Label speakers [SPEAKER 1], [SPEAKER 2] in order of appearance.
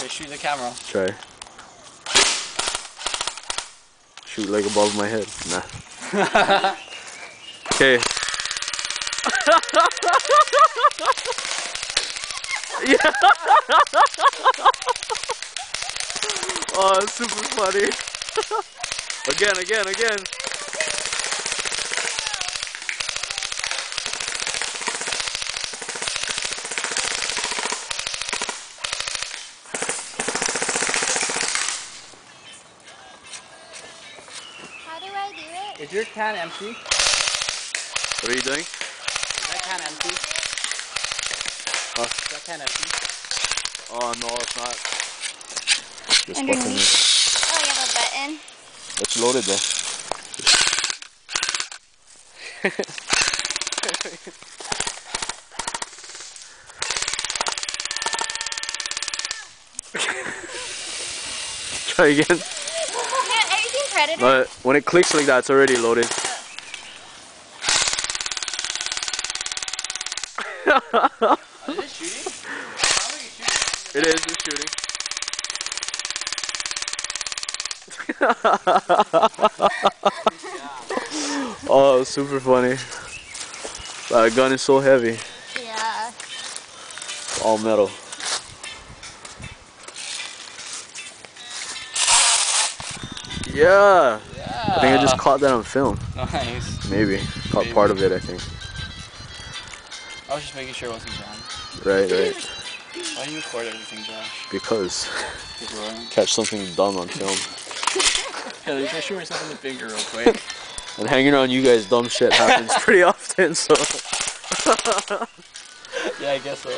[SPEAKER 1] Okay, shoot the camera.
[SPEAKER 2] Try. Shoot like above my head. Nah. Okay. Yeah. Oh, it's super funny. Again.
[SPEAKER 3] How do I do it?
[SPEAKER 1] Is your can empty?
[SPEAKER 2] What are you doing?
[SPEAKER 1] Is that can empty?
[SPEAKER 2] Huh?
[SPEAKER 1] Is that can empty?
[SPEAKER 2] Oh no, it's not. This button
[SPEAKER 3] Underneath.
[SPEAKER 2] is.
[SPEAKER 3] Oh, you have a button.
[SPEAKER 2] It's loaded though. Try again.
[SPEAKER 3] Yeah, have you seen Predator?
[SPEAKER 2] But when it clicks like that, it's already loaded.
[SPEAKER 1] Is it shooting? How are you shooting?
[SPEAKER 2] It is, it's shooting. Oh, super funny. That gun is so heavy.
[SPEAKER 3] Yeah.
[SPEAKER 2] It's all metal. Yeah. I think I just caught that on film.
[SPEAKER 1] Nice.
[SPEAKER 2] Maybe. Caught part of it, I think.
[SPEAKER 1] I was just making sure it wasn't jammed.
[SPEAKER 2] Right.
[SPEAKER 1] Why do you record everything, Josh?
[SPEAKER 2] Because catch something dumb on film.
[SPEAKER 1] Yeah, you can shoot yourself in the finger real quick.
[SPEAKER 2] And hanging around you guys, dumb shit happens pretty often, so.
[SPEAKER 1] Yeah, I guess so.